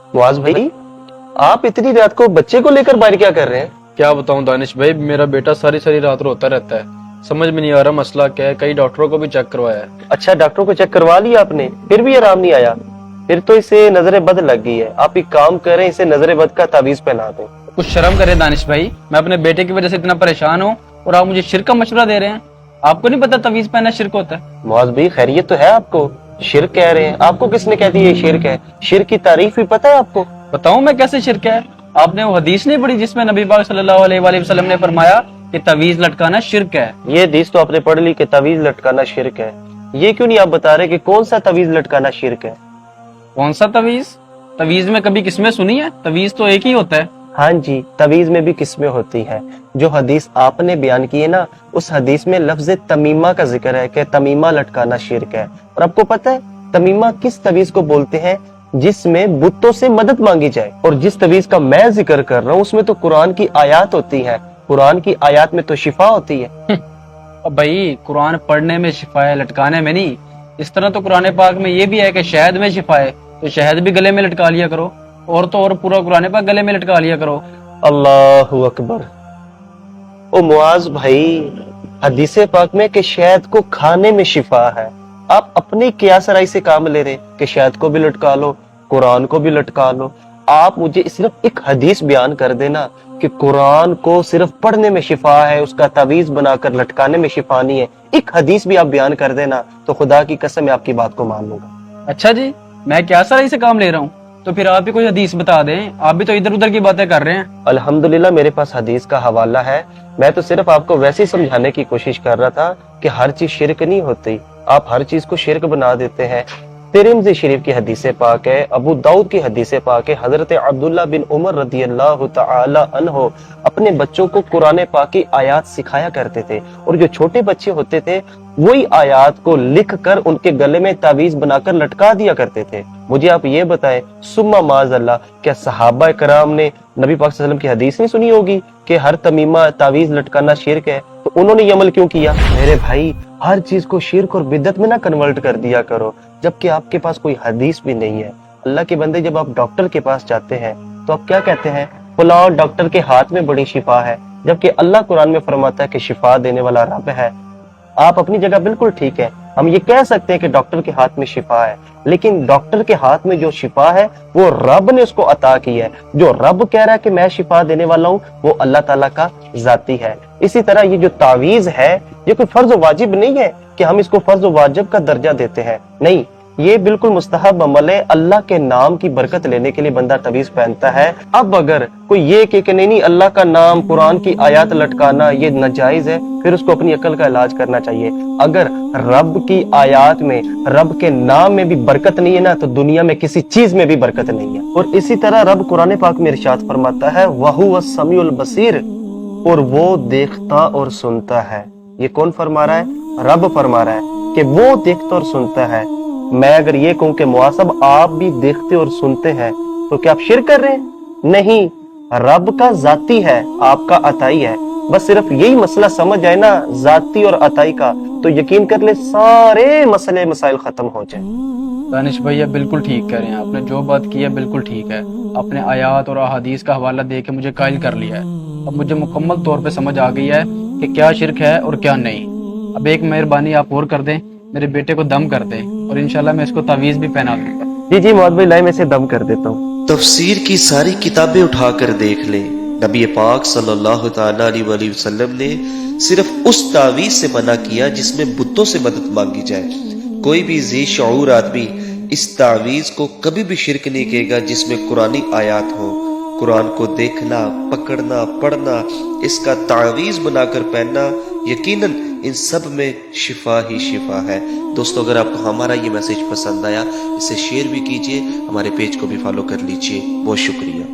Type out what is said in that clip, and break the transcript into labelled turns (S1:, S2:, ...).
S1: मुआज भाई, आप इतनी रात को बच्चे को लेकर बाहर क्या कर रहे हैं?
S2: क्या बताऊं दानिश भाई, मेरा बेटा सारी सारी रात रोता रहता है। समझ में नहीं आ रहा मसला क्या है। कई डॉक्टरों को भी चेक करवाया है।
S1: अच्छा, डॉक्टरों को चेक करवा लिया आपने, फिर भी आराम नहीं आया? फिर तो इसे नजर बद लग गई है। आप एक काम करें, इसे नजर बद का तावीज पहना दें।
S2: कुछ शर्म करे दानिश भाई, मैं अपने बेटे की वजह से इतना परेशान हूँ और आप मुझे शिर्क का मशवरा दे रहे हैं। आपको नहीं पता तवीज पहनना शिर्क होता है?
S1: मुआज भाई, खैरियत तो है आपको? शिरक कह रहे हैं? आपको किसने कह दिया ये शिरक है? शिरक की तारीफ भी पता है आपको?
S2: बताऊं मैं कैसे शिर्क है? आपने वो हदीस नहीं पढ़ी जिसमें नबी पाक सल्लल्लाहु अलैहि वसल्लम ने फरमाया कि तवीज लटकाना शिर्क है?
S1: ये हदीस तो आपने पढ़ ली कि तवीज लटकाना शिरक है। ये क्यों नहीं आप बता रहे कि कौन सा तवीज लटकाना शिरक है?
S2: कौन सा तवीज? तवीज में कभी किस्में सुनी है? तवीज तो एक ही होता है।
S1: हाँ जी, तवीज में भी किस्में होती हैं। जो हदीस आपने बयान की है ना, उस हदीस में लफ्ज तमीमा का जिक्र है कि तमीमा लटकाना शिरक है। और आपको पता है तमीमा किस तवीज को बोलते हैं? जिसमें बुतों से मदद मांगी जाए। और जिस तवीज का मैं जिक्र कर रहा हूँ उसमें तो कुरान की आयत होती है। कुरान की आयत में तो शिफा होती है।
S2: अब भाई, कुरान पढ़ने में शिफा है, लटकाने में नहीं। इस तरह तो कुरान पाक में ये भी है कि शहद में शिफा है, तो शहद भी गले में लटका लिया करो। और तो और पूरा कुरान पाक गले में लटका लिया करो।
S1: अल्लाहु अकबर। ओ मुआज भाई, हदीस पाक में कि शहद को खाने में शिफा है। आप अपनी कियासराई से काम ले रहे कि शहद को भी लटका लो, कुरान को भी लटका लो। आप मुझे सिर्फ एक हदीस बयान कर देना कि कुरान को सिर्फ पढ़ने में शिफा है, उसका तावीज बनाकर लटकाने में शिफा नहीं है। एक हदीस भी आप बयान कर देना तो खुदा की कसम मैं आपकी बात को मान लूंगा।
S2: अच्छा जी, मैं क्या सराई से काम ले रहा हूँ? तो फिर आप ही कोई हदीस बता दें। आप भी तो इधर उधर की बातें कर रहे हैं।
S1: अल्हम्दुलिल्लाह मेरे पास हदीस का हवाला है। मैं तो सिर्फ आपको वैसे ही समझाने की कोशिश कर रहा था कि हर चीज शिरक नहीं होती। आप हर चीज को शिरक बना देते हैं। तिरमिज़ी शरीफ की हदीस पाक है, अबू दाऊद की हदीस पाक है। हजरत अब्दुल्ला बिन उमर रदियल्लाहु तआला अन्हो अपने बच्चों को कुरान पाक की आयत सिखाया करते थे। और जो छोटे बच्चे होते थे वही आयत को लिख कर उनके गले में तावीज बनाकर लटका दिया करते थे। मुझे आप ये बताएं, सुम्मा माज़अल्लाह, क्या सहाबा कराम ने नबी पाक सल्लल्लाहु अलैहि वसल्लम की हदीस नहीं सुनी होगी कि हर तमीमा तावीज लटकाना शिरक है? तो उन्होंने ये अमल क्यों किया? मेरे भाई, हर चीज को शिरक और बिदअत में ना कन्वर्ट कर दिया करो, जबकि आपके पास कोई हदीस भी नहीं है। अल्लाह के बंदे, जब आप डॉक्टर के पास जाते हैं तो आप क्या कहते हैं? फलां डॉक्टर के हाथ में बड़ी शिफा है, जबकि अल्लाह कुरान में फरमाता है कि शिफा देने वाला रब है। आप अपनी जगह बिल्कुल ठीक है। हम ये कह सकते हैं कि डॉक्टर के हाथ में शिफा है, लेकिन डॉक्टर के हाथ में जो शिफा है वो रब ने उसको अता की है। जो रब कह रहा है कि मैं शिफा देने वाला हूँ, वो अल्लाह ताला का जाती है। इसी तरह ये जो तावीज है, ये कोई फर्ज वाजिब नहीं है कि हम इसको फर्ज वाजिब का दर्जा देते हैं। नहीं, ये बिल्कुल मुस्तहब अमल है। अल्लाह के नाम की बरकत लेने के लिए बंदा तवीज पहनता है। अब अगर कोई ये कि नहीं अल्लाह का नाम, कुरान की आयत लटकाना ये नाजायज है, फिर उसको अपनी अकल का इलाज करना चाहिए। अगर रब की आयत में, रब के नाम में भी बरकत नहीं है ना, तो दुनिया में किसी चीज में भी बरकत नहीं है। और इसी तरह रब कुरान पाक में इरशाद फरमाता है, वहुव समीउल बसीर, और वो देखता और सुनता है। ये कौन फरमा रहा है? रब फरमा रहा है कि वो देखता और सुनता है। मैं अगर ये कहूं कि मुआसब आप भी देखते और सुनते हैं, तो क्या आप शिरक कर रहे हैं? नहीं, रब का जाती है, आपका अताई है। बस सिर्फ यही मसला समझ जाए ना, जाती और अताई का, तो यकीन कर ले सारे मसले मसाइल खत्म हो जाए।
S2: दानिश भैया बिल्कुल ठीक कह रहे हैं। आपने जो बात की है बिल्कुल ठीक है। अपने आयात और अहादीस का हवाला दे के मुझे कायल कर लिया है। अब मुझे मुकम्मल तौर पे समझ आ गई है कि क्या शिरक है और क्या नहीं। अब एक मेहरबानी आप और कर दें, मेरे बेटे को दम कर दें और इंशाल्लाह मैं इसको तावीज भी पहना दूंगा।
S1: जी जी मोहम्मद भाई, लाए मैं इसे दम कर देता हूँ।
S3: तफसीर की सारी किताबें उठाकर देख ले, नबी पाक सल्लल्लाहु तआला अलैहि वसल्लम ने सिर्फ उस तावीज से मना किया जिसमें बुतों से मदद मांगी जाए। कोई भी जी शऊर आदमी इस तावीज को कभी भी शिरक नहीं कहेगा जिसमें कुरानी आयत हो। कुरान को देखना, पकड़ना, पढ़ना, इसका तावीज बनाकर पहनना, यकीनन इन सब में शिफा ही शिफा है। दोस्तों, अगर आपको हमारा ये मैसेज पसंद आया, इसे शेयर भी कीजिए, हमारे पेज को भी फॉलो कर लीजिए। बहुत शुक्रिया।